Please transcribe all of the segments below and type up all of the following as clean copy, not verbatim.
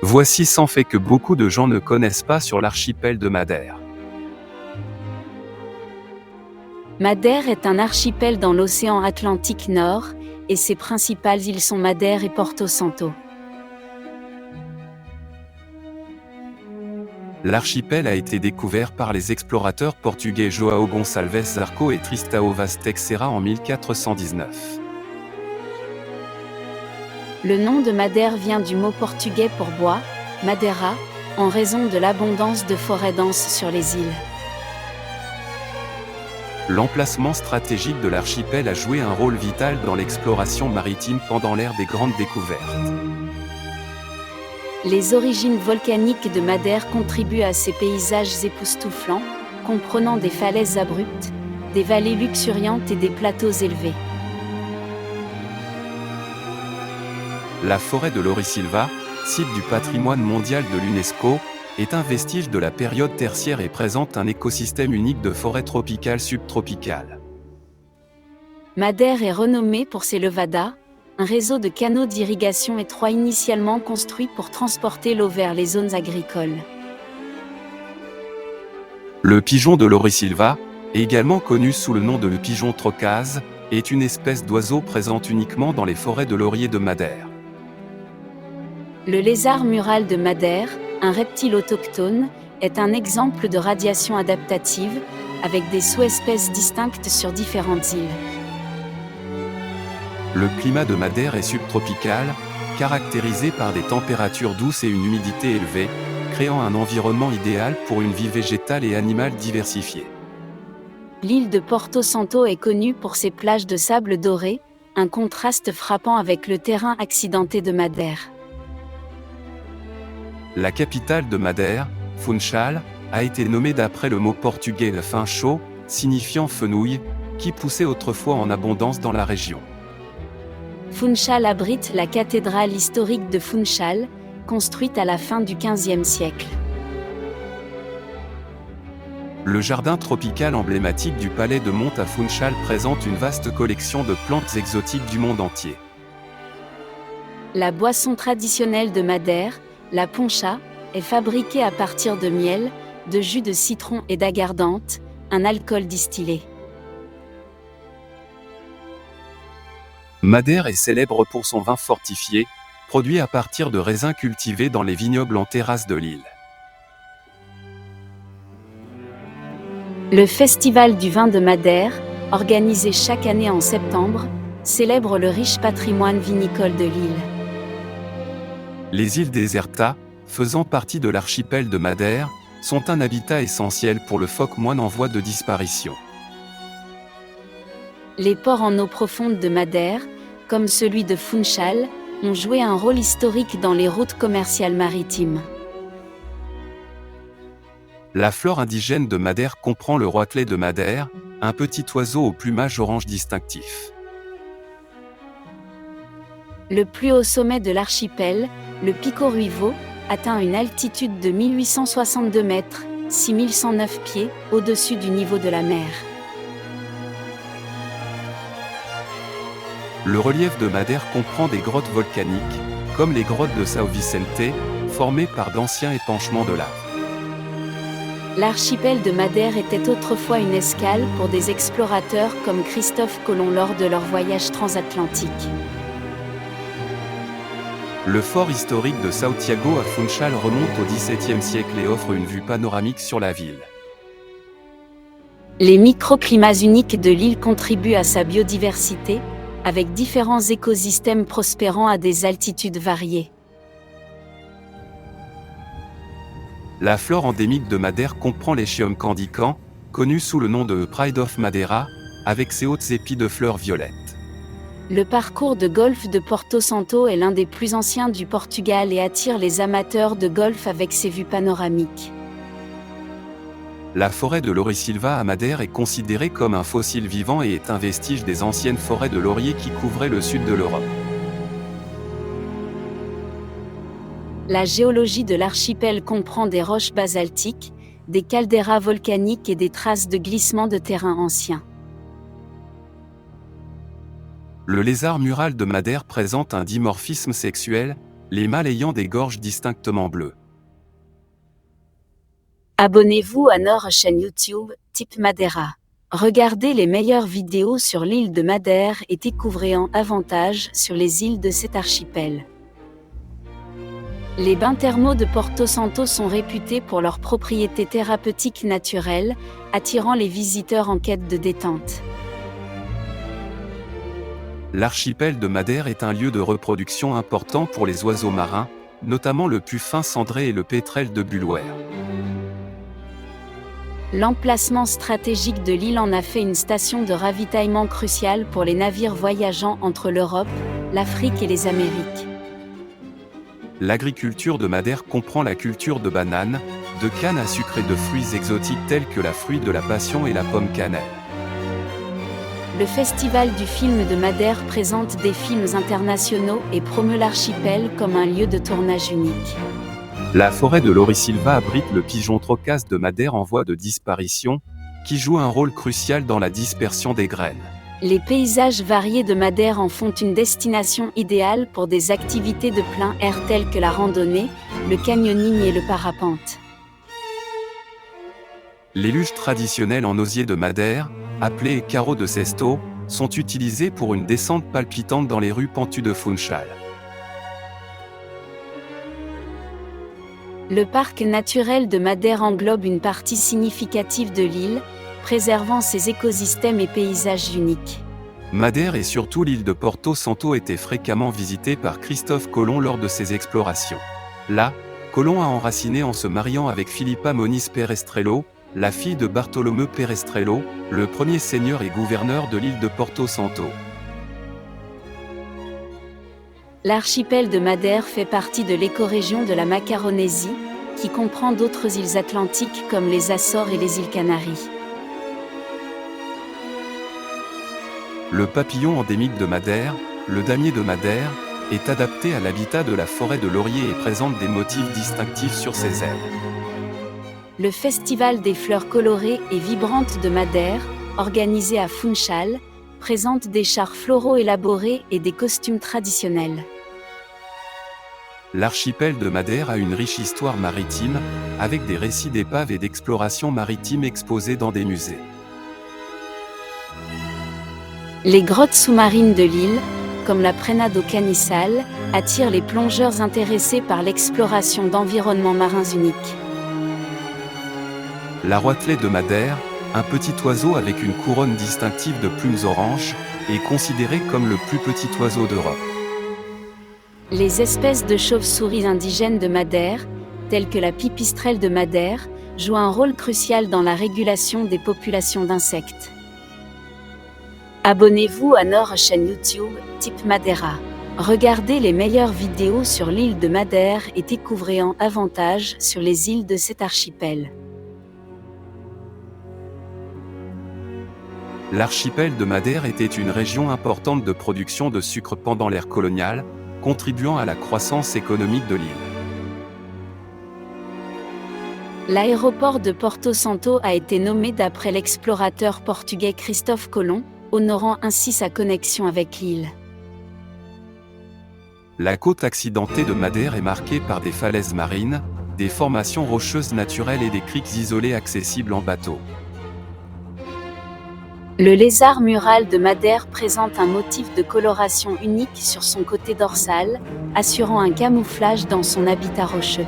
Voici 100 faits que beaucoup de gens ne connaissent pas sur l'archipel de Madère. Madère est un archipel dans l'océan Atlantique Nord, et ses principales îles sont Madère et Porto Santo. L'archipel a été découvert par les explorateurs portugais João Gonçalves Zarco et Tristão Vaz Teixeira en 1419. Le nom de Madère vient du mot portugais pour bois, madeira, en raison de l'abondance de forêts denses sur les îles. L'emplacement stratégique de l'archipel a joué un rôle vital dans l'exploration maritime pendant l'ère des grandes découvertes. Les origines volcaniques de Madère contribuent à ces paysages époustouflants, comprenant des falaises abruptes, des vallées luxuriantes et des plateaux élevés. La forêt de Lorisilva, site du patrimoine mondial de l'UNESCO, est un vestige de la période tertiaire et présente un écosystème unique de forêts tropicales subtropicales. Madère est renommée pour ses levadas, un réseau de canaux d'irrigation étroits initialement construits pour transporter l'eau vers les zones agricoles. Le pigeon de Lorisilva, également connu sous le nom de pigeon trocase, est une espèce d'oiseau présente uniquement dans les forêts de lauriers de Madère. Le lézard mural de Madère, un reptile autochtone, est un exemple de radiation adaptative, avec des sous-espèces distinctes sur différentes îles. Le climat de Madère est subtropical, caractérisé par des températures douces et une humidité élevée, créant un environnement idéal pour une vie végétale et animale diversifiée. L'île de Porto Santo est connue pour ses plages de sable doré, un contraste frappant avec le terrain accidenté de Madère. La capitale de Madère, Funchal, a été nommée d'après le mot portugais funcho, signifiant fenouil, qui poussait autrefois en abondance dans la région. Funchal abrite la cathédrale historique de Funchal, construite à la fin du XVe siècle. Le jardin tropical emblématique du palais de Monte à Funchal présente une vaste collection de plantes exotiques du monde entier. La boisson traditionnelle de Madère, la poncha, est fabriquée à partir de miel, de jus de citron et d'agardente, un alcool distillé. Madère est célèbre pour son vin fortifié, produit à partir de raisins cultivés dans les vignobles en terrasse de l'île. Le Festival du vin de Madère, organisé chaque année en septembre, célèbre le riche patrimoine vinicole de l'île. Les îles Deserta, faisant partie de l'archipel de Madère, sont un habitat essentiel pour le phoque moine en voie de disparition. Les ports en eau profonde de Madère, comme celui de Funchal, ont joué un rôle historique dans les routes commerciales maritimes. La flore indigène de Madère comprend le roitelet de Madère, un petit oiseau au plumage orange distinctif. Le plus haut sommet de l'archipel, le Pico Ruivo, atteint une altitude de 1862 mètres, 6109 pieds, au-dessus du niveau de la mer. Le relief de Madère comprend des grottes volcaniques, comme les grottes de São Vicente, formées par d'anciens épanchements de lave. L'archipel de Madère était autrefois une escale pour des explorateurs comme Christophe Colomb lors de leur voyage transatlantique. Le fort historique de São Tiago à Funchal remonte au XVIIe siècle et offre une vue panoramique sur la ville. Les microclimats uniques de l'île contribuent à sa biodiversité, avec différents écosystèmes prospérant à des altitudes variées. La flore endémique de Madère comprend l'Echium candican, connu sous le nom de Pride of Madeira, avec ses hautes épis de fleurs violettes. Le parcours de golf de Porto Santo est l'un des plus anciens du Portugal et attire les amateurs de golf avec ses vues panoramiques. La forêt de Lorisilva à Madère est considérée comme un fossile vivant et est un vestige des anciennes forêts de lauriers qui couvraient le sud de l'Europe. La géologie de l'archipel comprend des roches basaltiques, des calderas volcaniques et des traces de glissement de terrain anciens. Le lézard mural de Madère présente un dimorphisme sexuel, les mâles ayant des gorges distinctement bleues. Abonnez-vous à notre chaîne YouTube, Type Madeira. Regardez les meilleures vidéos sur l'île de Madère et découvrez en avantage sur les îles de cet archipel. Les bains thermaux de Porto Santo sont réputés pour leurs propriétés thérapeutiques naturelles, attirant les visiteurs en quête de détente. L'archipel de Madère est un lieu de reproduction important pour les oiseaux marins, notamment le puffin cendré et le pétrel de Bulwer. L'emplacement stratégique de l'île en a fait une station de ravitaillement cruciale pour les navires voyageant entre l'Europe, l'Afrique et les Amériques. L'agriculture de Madère comprend la culture de bananes, de canne à sucre et de fruits exotiques tels que la fruit de la passion et la pomme cannelle. Le Festival du film de Madère présente des films internationaux et promeut l'archipel comme un lieu de tournage unique. La forêt de Lorisilva abrite le pigeon trocasse de Madère en voie de disparition, qui joue un rôle crucial dans la dispersion des graines. Les paysages variés de Madère en font une destination idéale pour des activités de plein air telles que la randonnée, le canyoning et le parapente. Les luges traditionnelles en osier de Madère, appelées carreaux de Sesto, sont utilisées pour une descente palpitante dans les rues pentues de Funchal. Le parc naturel de Madère englobe une partie significative de l'île, préservant ses écosystèmes et paysages uniques. Madère et surtout l'île de Porto Santo étaient fréquemment visitées par Christophe Colomb lors de ses explorations. Là, Colomb a enraciné en se mariant avec Filipa Moniz Perestrello, la fille de Bartolomeu Perestrello, le premier seigneur et gouverneur de l'île de Porto Santo. L'archipel de Madère fait partie de l'écorégion de la Macaronésie, qui comprend d'autres îles atlantiques comme les Açores et les îles Canaries. Le papillon endémique de Madère, le damier de Madère, est adapté à l'habitat de la forêt de laurier et présente des motifs distinctifs sur ses ailes. Le Festival des fleurs colorées et vibrantes de Madère, organisé à Funchal, présente des chars floraux élaborés et des costumes traditionnels. L'archipel de Madère a une riche histoire maritime, avec des récits d'épaves et d'explorations maritimes exposés dans des musées. Les grottes sous-marines de l'île, comme la Prena do Canissal, attirent les plongeurs intéressés par l'exploration d'environnements marins uniques. La roitelet de Madère, un petit oiseau avec une couronne distinctive de plumes oranges, est considéré comme le plus petit oiseau d'Europe. Les espèces de chauves-souris indigènes de Madère, telles que la pipistrelle de Madère, jouent un rôle crucial dans la régulation des populations d'insectes. Abonnez-vous à notre chaîne YouTube, Type Madeira. Regardez les meilleures vidéos sur l'île de Madère et découvrez en avantage sur les îles de cet archipel. L'archipel de Madère était une région importante de production de sucre pendant l'ère coloniale, contribuant à la croissance économique de l'île. L'aéroport de Porto Santo a été nommé d'après l'explorateur portugais Christophe Colomb, honorant ainsi sa connexion avec l'île. La côte accidentée de Madère est marquée par des falaises marines, des formations rocheuses naturelles et des criques isolées accessibles en bateau. Le lézard mural de Madère présente un motif de coloration unique sur son côté dorsal, assurant un camouflage dans son habitat rocheux.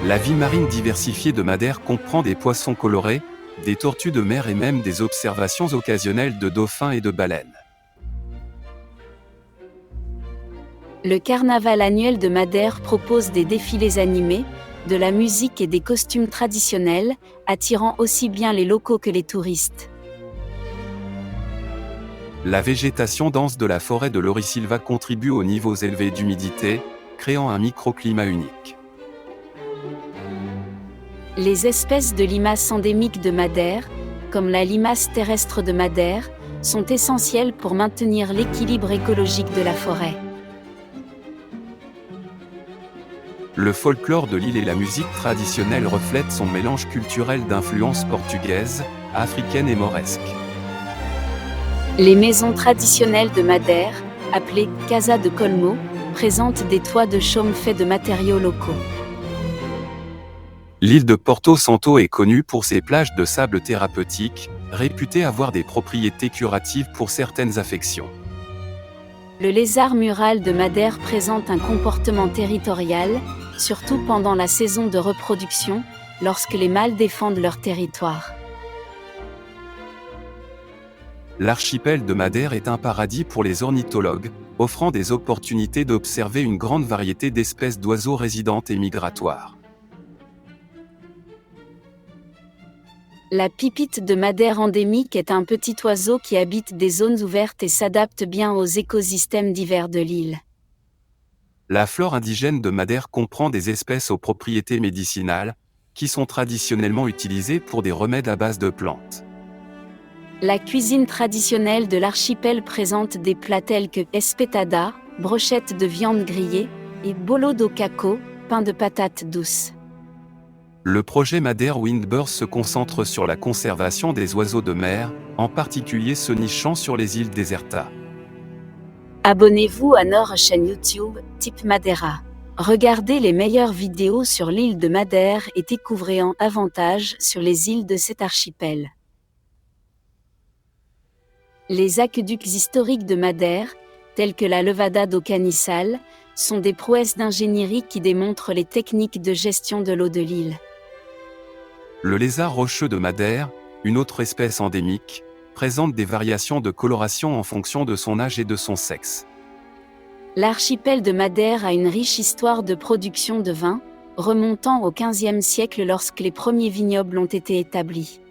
La vie marine diversifiée de Madère comprend des poissons colorés, des tortues de mer et même des observations occasionnelles de dauphins et de baleines. Le carnaval annuel de Madère propose des défilés animés, de la musique et des costumes traditionnels, attirant aussi bien les locaux que les touristes. La végétation dense de la forêt de Lorisilva contribue aux niveaux élevés d'humidité, créant un microclimat unique. Les espèces de limaces endémiques de Madère, comme la limace terrestre de Madère, sont essentielles pour maintenir l'équilibre écologique de la forêt. Le folklore de l'île et la musique traditionnelle reflètent son mélange culturel d'influences portugaises, africaines et mauresques. Les maisons traditionnelles de Madère, appelée Casa de Colmo, présente des toits de chaume faits de matériaux locaux. L'île de Porto Santo est connue pour ses plages de sable thérapeutique, réputées avoir des propriétés curatives pour certaines affections. Le lézard mural de Madère présente un comportement territorial, surtout pendant la saison de reproduction, lorsque les mâles défendent leur territoire. L'archipel de Madère est un paradis pour les ornithologues, offrant des opportunités d'observer une grande variété d'espèces d'oiseaux résidentes et migratoires. La pipite de Madère endémique est un petit oiseau qui habite des zones ouvertes et s'adapte bien aux écosystèmes divers de l'île. La flore indigène de Madère comprend des espèces aux propriétés médicinales, qui sont traditionnellement utilisées pour des remèdes à base de plantes. La cuisine traditionnelle de l'archipel présente des plats tels que espetada, brochettes de viande grillée, et bolo do caco, pain de patates douces. Le projet Madère Windbirds se concentre sur la conservation des oiseaux de mer, en particulier ceux nichant sur les îles Deserta. Abonnez-vous à notre chaîne YouTube, Type Madeira. Regardez les meilleures vidéos sur l'île de Madère et découvrez en avantage sur les îles de cet archipel. Les aqueducs historiques de Madère, tels que la Levada do Caniçal, sont des prouesses d'ingénierie qui démontrent les techniques de gestion de l'eau de l'île. Le lézard rocheux de Madère, une autre espèce endémique, présente des variations de coloration en fonction de son âge et de son sexe. L'archipel de Madère a une riche histoire de production de vin, remontant au XVe siècle lorsque les premiers vignobles ont été établis.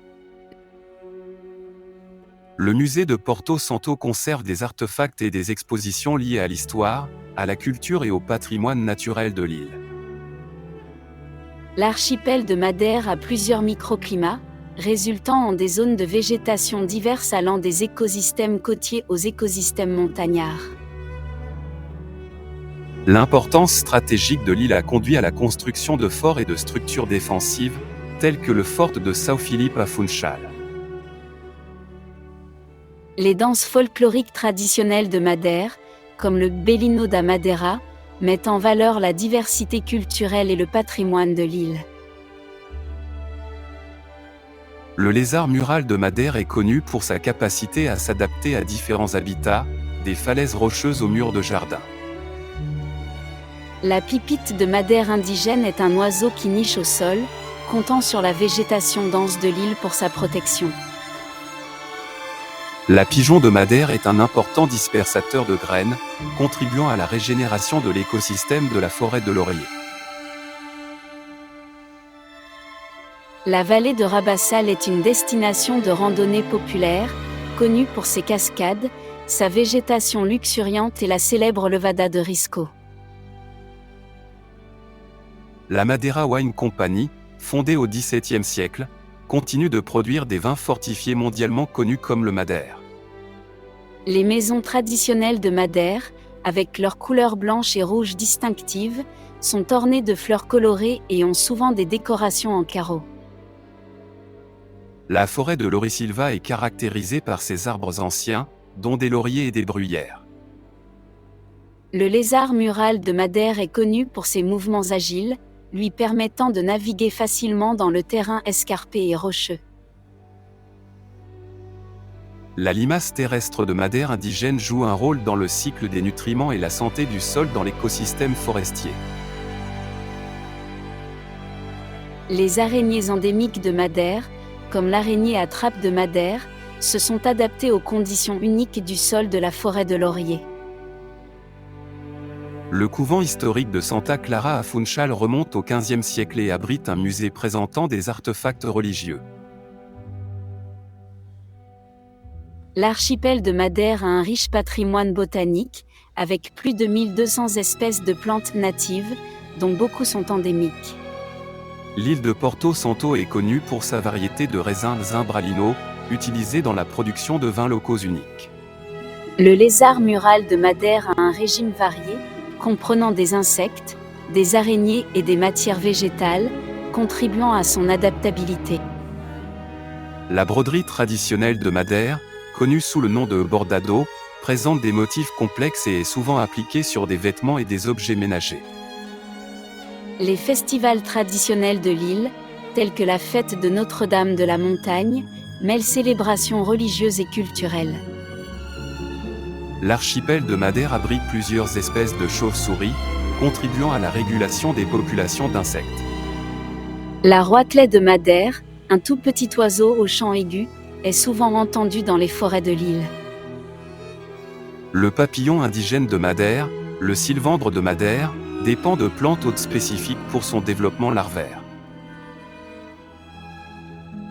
Le musée de Porto Santo conserve des artefacts et des expositions liées à l'histoire, à la culture et au patrimoine naturel de l'île. L'archipel de Madère a plusieurs microclimats, résultant en des zones de végétation diverses allant des écosystèmes côtiers aux écosystèmes montagnards. L'importance stratégique de l'île a conduit à la construction de forts et de structures défensives, telles que le fort de São Filipe à Funchal. Les danses folkloriques traditionnelles de Madère, comme le Belino da Madeira, mettent en valeur la diversité culturelle et le patrimoine de l'île. Le lézard mural de Madère est connu pour sa capacité à s'adapter à différents habitats, des falaises rocheuses aux murs de jardin. La pipite de Madère indigène est un oiseau qui niche au sol, comptant sur la végétation dense de l'île pour sa protection. La pigeon de Madère est un important dispersateur de graines, contribuant à la régénération de l'écosystème de la forêt de laurier. La vallée de Rabassal est une destination de randonnée populaire, connue pour ses cascades, sa végétation luxuriante et la célèbre levada de Risco. La Madeira Wine Company, fondée au XVIIe siècle, continue de produire des vins fortifiés mondialement connus comme le Madère. Les maisons traditionnelles de Madère, avec leurs couleurs blanches et rouges distinctives, sont ornées de fleurs colorées et ont souvent des décorations en carreaux. La forêt de Laurisilva est caractérisée par ses arbres anciens, dont des lauriers et des bruyères. Le lézard mural de Madère est connu pour ses mouvements agiles, lui permettant de naviguer facilement dans le terrain escarpé et rocheux. La limace terrestre de Madère indigène joue un rôle dans le cycle des nutriments et la santé du sol dans l'écosystème forestier. Les araignées endémiques de Madère, comme l'araignée à trappe de Madère, se sont adaptées aux conditions uniques du sol de la forêt de laurier. Le couvent historique de Santa Clara à Funchal remonte au XVe siècle et abrite un musée présentant des artefacts religieux. L'archipel de Madère a un riche patrimoine botanique, avec plus de 1200 espèces de plantes natives, dont beaucoup sont endémiques. L'île de Porto Santo est connue pour sa variété de raisins Zimbralino, utilisés dans la production de vins locaux uniques. Le lézard mural de Madère a un régime varié, comprenant des insectes, des araignées et des matières végétales, contribuant à son adaptabilité. La broderie traditionnelle de Madère, connue sous le nom de bordado, présente des motifs complexes et est souvent appliquée sur des vêtements et des objets ménagers. Les festivals traditionnels de l'île, tels que la fête de Notre-Dame de la Montagne, mêlent célébrations religieuses et culturelles. L'archipel de Madère abrite plusieurs espèces de chauves-souris, contribuant à la régulation des populations d'insectes. La roitelet de Madère, un tout petit oiseau au chant aigu, est souvent entendu dans les forêts de l'île. Le papillon indigène de Madère, le sylvandre de Madère, dépend de plantes hôtes spécifiques pour son développement larvaire.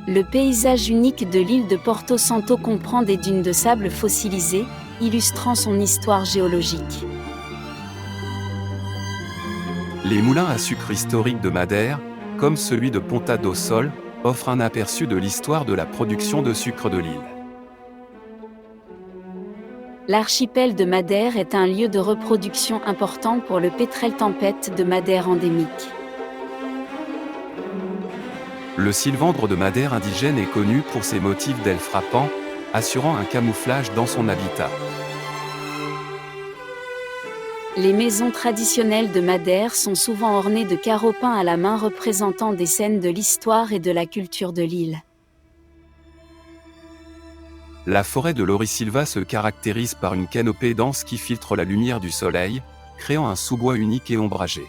Le paysage unique de l'île de Porto Santo comprend des dunes de sable fossilisées, illustrant son histoire géologique. Les moulins à sucre historiques de Madère, comme celui de Ponta do Sol, offrent un aperçu de l'histoire de la production de sucre de l'île. L'archipel de Madère est un lieu de reproduction important pour le pétrel tempête de Madère endémique. Le sylvandre de Madère indigène est connu pour ses motifs d'ailes frappants, assurant un camouflage dans son habitat. Les maisons traditionnelles de Madère sont souvent ornées de carreaux peints à la main représentant des scènes de l'histoire et de la culture de l'île. La forêt de Laurisilva se caractérise par une canopée dense qui filtre la lumière du soleil, créant un sous-bois unique et ombragé.